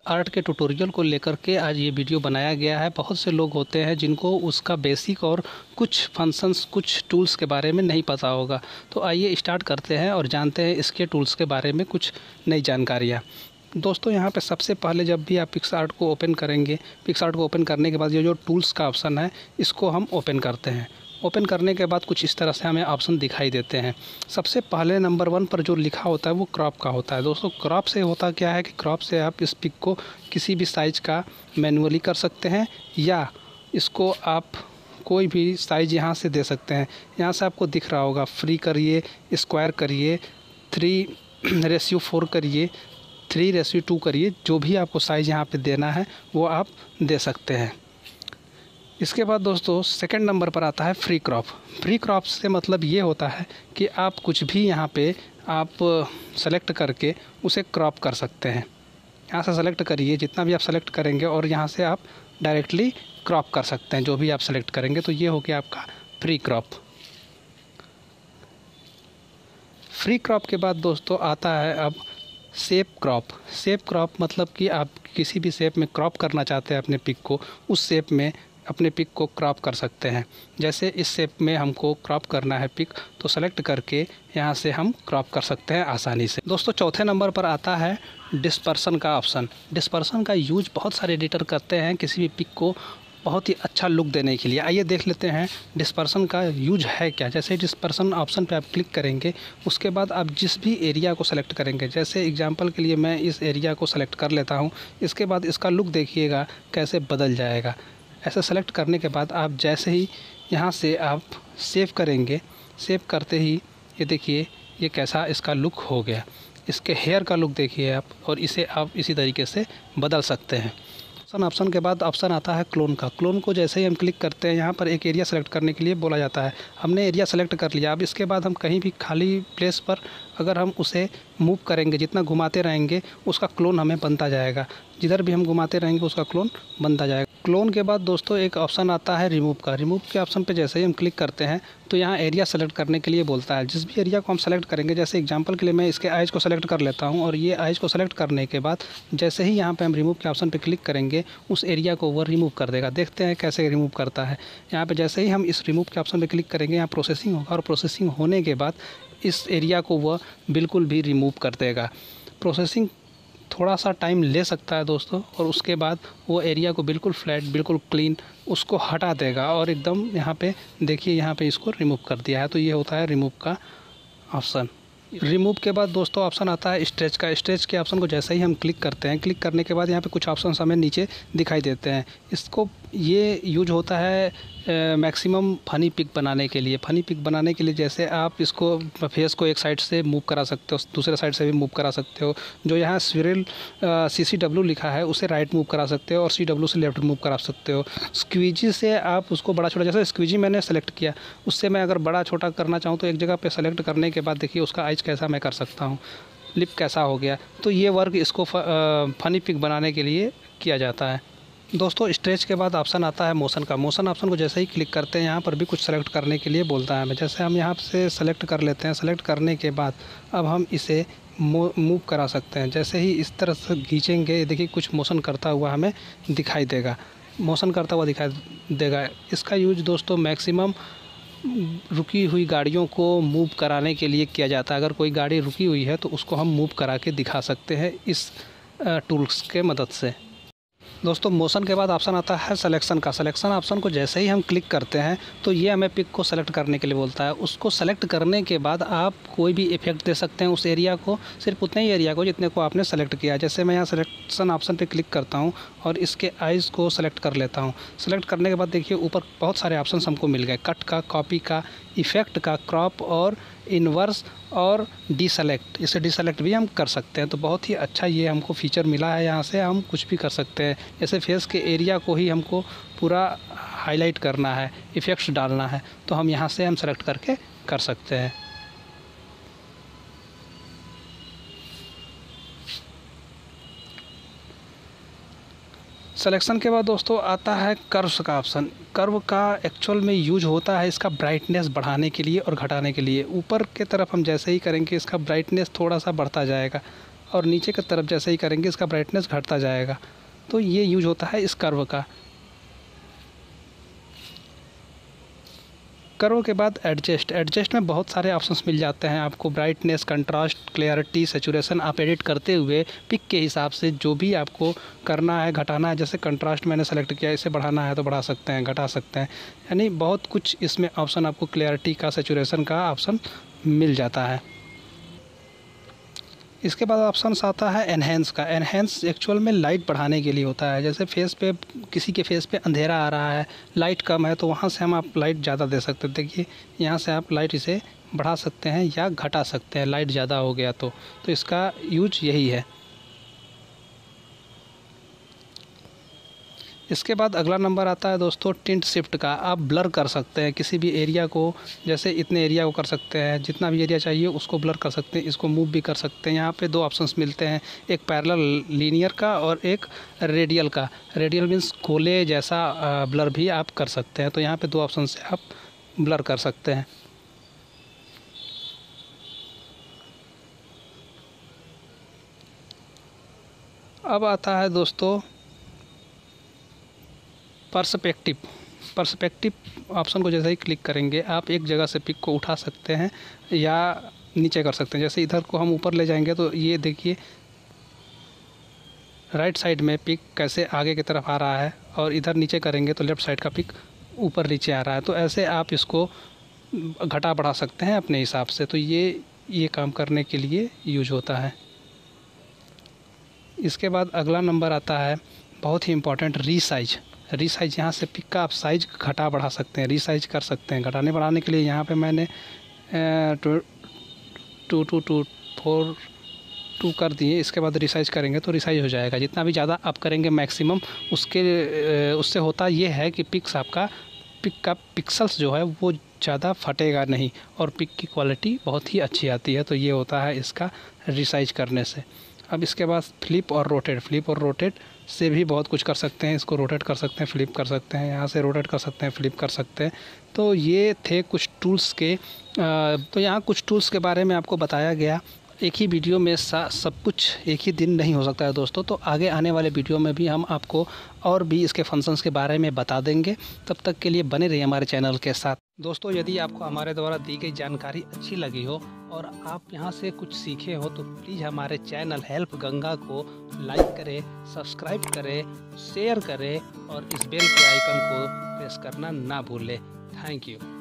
Art के tutorial को लेकर के आज ये वीडियो बनाया गया है। बहुत से लोग होते हैं जिनको उसका बेसिक और कुछ फंक्शंस, कुछ टूल्स के बारे में नहीं पता होगा। तो आइए स्टार्ट करते हैं और जानते हैं इसके टूल्स के बारे में कुछ नई जानकारियाँ। दोस्तों, यहाँ पे सबसे पहले जब भी आप पिक्सआर्ट को ओपन करेंगे, पिक्सआर्ट को ओपन करने के बाद ये जो टूल्स का ऑप्शन है इसको हम ओपन करते हैं। ओपन करने के बाद कुछ इस तरह से हमें ऑप्शन दिखाई देते हैं। सबसे पहले नंबर 1 पर जो लिखा होता है वो क्रॉप का होता है। दोस्तों, क्रॉप से होता क्या है कि क्रॉप से आप इस पिक को किसी भी साइज़ का मैनुअली कर सकते हैं या इसको आप कोई भी साइज़ यहाँ से दे सकते हैं। यहाँ से आपको दिख रहा होगा, फ्री करिए, स्क्वायर करिए, 3:4 करिए, 3:2 करिए। जो भी आपको साइज़ यहाँ पे देना है वो आप दे सकते हैं। इसके बाद दोस्तों सेकंड नंबर पर आता है फ्री क्रॉप। फ्री क्रॉप से मतलब ये होता है कि आप कुछ भी यहाँ पे आप सेलेक्ट करके उसे क्रॉप कर सकते हैं। यहाँ से सेलेक्ट करिए, जितना भी आप सेलेक्ट करेंगे और यहाँ से आप डायरेक्टली क्रॉप कर सकते हैं जो भी आप सेलेक्ट करेंगे। तो ये हो गया आपका फ्री क्रॉप। फ्री क्रॉप के बाद दोस्तों आता है अब शेप क्रॉप। शेप क्रॉप मतलब कि आप किसी भी शेप में क्रॉप करना चाहते हैं अपने पिक को, उस शेप में अपने पिक को क्रॉप कर सकते हैं। जैसे इस शेप में हमको क्रॉप करना है पिक, तो सेलेक्ट करके यहाँ से हम क्रॉप कर सकते हैं आसानी से। दोस्तों, चौथे नंबर पर आता है डिस्पर्सन का ऑप्शन। डिस्पर्सन का यूज बहुत सारे एडिटर करते हैं किसी भी पिक को बहुत ही अच्छा लुक देने के लिए। आइए देख लेते हैं डिस्पर्सन का यूज है क्या। जैसे डिस्पर्सन ऑप्शन पे आप क्लिक करेंगे, उसके बाद आप जिस भी एरिया को सेलेक्ट करेंगे, जैसे एग्जांपल के लिए मैं इस एरिया को सेलेक्ट कर लेता हूं, इसके बाद इसका लुक देखिएगा कैसे बदल जाएगा। ऐसे सेलेक्ट करने के बाद आप जैसे ही यहाँ से आप सेव करेंगे, सेव करते ही ये देखिए ये कैसा इसका लुक हो गया। इसके हेयर का लुक देखिए आप, और इसे आप इसी तरीके से बदल सकते हैं। ऑप्शन के बाद ऑप्शन आता है क्लोन का। क्लोन को जैसे ही हम क्लिक करते हैं, यहाँ पर एक एरिया सेलेक्ट करने के लिए बोला जाता है। हमने एरिया सेलेक्ट कर लिया। अब इसके बाद हम कहीं भी खाली प्लेस पर अगर हम उसे मूव करेंगे, जितना घुमाते रहेंगे उसका क्लोन हमें बनता जाएगा। जिधर भी हम घुमाते रहेंगे उसका क्लोन बनता जाएगा। क्लोन के बाद दोस्तों एक ऑप्शन आता है रिमूव का। रिमूव के ऑप्शन पे जैसे ही हम क्लिक करते हैं तो यहाँ एरिया सेलेक्ट करने के लिए बोलता है। जिस भी एरिया को हम सेलेक्ट करेंगे, जैसे एग्जांपल के लिए मैं इसके आइज़ को सेलेक्ट कर लेता हूँ, और ये आइज़ को सेलेक्ट करने के बाद जैसे ही यहाँ पे हम रिमूव के ऑप्शन पे क्लिक करेंगे, उस एरिया को वो रिमूव कर देगा। देखते हैं कैसे रिमूव करता है। यहाँ पे जैसे ही हम इस रिमूव के ऑप्शन पे क्लिक करेंगे, यहाँ प्रोसेसिंग होगा, और प्रोसेसिंग होने के बाद इस एरिया को वह बिल्कुल भी रिमूव कर देगा। प्रोसेसिंग थोड़ा सा टाइम ले सकता है दोस्तों, और उसके बाद वो एरिया को बिल्कुल फ्लैट, बिल्कुल क्लीन उसको हटा देगा, और एकदम यहाँ पे देखिए यहाँ पे इसको रिमूव कर दिया है। तो ये होता है रिमूव का ऑप्शन। रिमूव के बाद दोस्तों ऑप्शन आता है स्ट्रेच का। स्ट्रेच के ऑप्शन को जैसे ही हम क्लिक करते हैं, क्लिक करने के बाद यहाँ पे कुछ ऑप्शन हमें नीचे दिखाई देते हैं। इसको ये यूज होता है मैक्सिमम फ़नी पिक बनाने के लिए। फ़नी पिक बनाने के लिए जैसे आप इसको फेस को एक साइड से मूव करा सकते हो, दूसरे साइड से भी मूव करा सकते हो। जो यहाँ स्विरल CCW लिखा है उसे राइट मूव करा सकते हो, और CW से लेफ्ट मूव करा सकते हो। स्क्वीजी से आप उसको बड़ा छोटा, जैसे स्क्वीजी मैंने सेलेक्ट किया, उससे मैं अगर बड़ा छोटा करना चाहूँ तो एक जगह पे सेलेक्ट करने के बाद देखिए उसका आइज कैसा मैं कर सकता हूँ, लिप कैसा हो गया। तो ये वर्क इसको फ़नी पिक बनाने के लिए किया जाता है। दोस्तों, स्ट्रेच के बाद ऑप्शन आता है मोशन का। मोशन ऑप्शन को जैसे ही क्लिक करते हैं, यहाँ पर भी कुछ सेलेक्ट करने के लिए बोलता है हमें। जैसे हम यहाँ से सेलेक्ट कर लेते हैं, सेलेक्ट करने के बाद अब हम इसे मूव करा सकते हैं। जैसे ही इस तरह से खींचेंगे, देखिए कुछ मोशन करता हुआ हमें दिखाई देगा, मोशन करता हुआ दिखाई देगा। इसका यूज दोस्तों मैक्सिमम रुकी हुई गाड़ियों को मूव कराने के लिए किया जाता है। अगर कोई गाड़ी रुकी हुई है तो उसको हम मूव करा के दिखा सकते हैं इस टूल्स के मदद से। दोस्तों, मोशन के बाद ऑप्शन आता है सिलेक्शन का। सिलेक्शन ऑप्शन को जैसे ही हम क्लिक करते हैं तो ये हमें पिक को सेलेक्ट करने के लिए बोलता है। उसको सेलेक्ट करने के बाद आप कोई भी इफेक्ट दे सकते हैं उस एरिया को, सिर्फ उतने ही एरिया को जितने को आपने सेलेक्ट किया है। जैसे मैं यहाँ सिलेक्शन ऑप्शन पे क्लिक करता हूँ और इसके आइज़ को सेलेक्ट कर लेता हूँ। सेलेक्ट करने के बाद देखिए ऊपर बहुत सारे ऑप्शन हमको मिल गए, कट का, कॉपी का, इफ़ेक्ट का, क्रॉप और इन्वर्स और डीसेलेक्ट। इसे डीसेलेक्ट भी हम कर सकते हैं। तो बहुत ही अच्छा ये हमको फीचर मिला है। यहाँ से हम कुछ भी कर सकते हैं। जैसे फेस के एरिया को ही हमको पूरा हाईलाइट करना है, इफ़ेक्ट्स डालना है, तो हम यहाँ से हम सेलेक्ट करके कर सकते हैं। सिलेक्शन के बाद दोस्तों आता है कर्व्स का ऑप्शन। कर्व का एक्चुअल में यूज होता है इसका ब्राइटनेस बढ़ाने के लिए और घटाने के लिए। ऊपर के तरफ हम जैसे ही करेंगे इसका ब्राइटनेस थोड़ा सा बढ़ता जाएगा, और नीचे की तरफ जैसे ही करेंगे इसका ब्राइटनेस घटता जाएगा। तो ये यूज होता है इस कर्व का। कर्व के बाद एडजस्ट में बहुत सारे ऑप्शंस मिल जाते हैं आपको। ब्राइटनेस, कंट्रास्ट, क्लियरिटी, सैचुरेशन आप एडिट करते हुए पिक के हिसाब से जो भी आपको करना है, घटाना है। जैसे कंट्रास्ट मैंने सेलेक्ट किया, इसे बढ़ाना है तो बढ़ा सकते हैं, घटा सकते हैं, यानी बहुत कुछ इसमें ऑप्शन आपको क्लियरिटी का, सैचुरेशन का ऑप्शन मिल जाता है। इसके बाद ऑप्शन आता है एनहेंस का। एनहेंस एक्चुअल में लाइट बढ़ाने के लिए होता है। जैसे फेस पे, किसी के फेस पे अंधेरा आ रहा है, लाइट कम है, तो वहाँ से हम आप लाइट ज़्यादा दे सकते हैं। देखिए यहाँ से आप लाइट इसे बढ़ा सकते हैं या घटा सकते हैं, लाइट ज़्यादा हो गया तो इसका यूज यही है। इसके बाद अगला नंबर आता है दोस्तों टिंट शिफ्ट का। आप ब्लर कर सकते हैं किसी भी एरिया को, जैसे इतने एरिया को कर सकते हैं, जितना भी एरिया चाहिए उसको ब्लर कर सकते हैं, इसको मूव भी कर सकते हैं। यहाँ पे दो ऑप्शंस मिलते हैं, एक पैरेलल लीनियर का और एक रेडियल का। रेडियल मीन्स गोले जैसा ब्लर भी आप कर सकते हैं। तो यहाँ पे दो ऑप्शन से आप ब्लर कर सकते हैं। अब आता है दोस्तों पर्सपेक्टिव ऑप्शन को जैसे ही क्लिक करेंगे आप एक जगह से पिक को उठा सकते हैं या नीचे कर सकते हैं। जैसे इधर को हम ऊपर ले जाएंगे तो ये देखिए राइट साइड में पिक कैसे आगे की तरफ आ रहा है, और इधर नीचे करेंगे तो लेफ़्ट साइड का पिक ऊपर नीचे आ रहा है। तो ऐसे आप इसको घटा बढ़ा सकते हैं अपने हिसाब से। तो ये काम करने के लिए यूज होता है। इसके बाद अगला नंबर आता है बहुत ही इम्पोर्टेंट, रीसाइज। यहाँ से पिक का आप साइज घटा बढ़ा सकते हैं, रीसाइज कर सकते हैं। घटाने बढ़ाने के लिए यहाँ पे मैंने 2 कर दिए। इसके बाद रिसाइज करेंगे तो रिसाइज हो जाएगा। जितना भी ज़्यादा आप करेंगे मैक्सिमम, उससे होता ये है कि पिक का पिक्सल्स जो है वो ज़्यादा फटेगा नहीं और पिक की क्वालिटी बहुत ही अच्छी आती है। तो ये होता है इसका रिसाइज करने से। अब इसके बाद फ्लिप और रोटेट से भी बहुत कुछ कर सकते हैं। इसको रोटेट कर सकते हैं, फ्लिप कर सकते हैं, यहाँ से रोटेट कर सकते हैं, फ्लिप कर सकते हैं। तो ये थे कुछ टूल्स के। तो यहाँ कुछ टूल्स के बारे में आपको बताया गया। एक ही वीडियो में सब कुछ एक ही दिन नहीं हो सकता है दोस्तों। तो आगे आने वाले वीडियो में भी हम आपको और भी इसके फंक्शंस के बारे में बता देंगे। तब तक के लिए बने रहिए हमारे चैनल के साथ। दोस्तों यदि आपको हमारे द्वारा दी गई जानकारी अच्छी लगी हो और आप यहाँ से कुछ सीखे हो तो प्लीज़ हमारे चैनल हेल्प गंगा को लाइक करें, सब्सक्राइब करें, शेयर करें और इस बेल के आइकन को प्रेस करना ना भूलें। Thank you.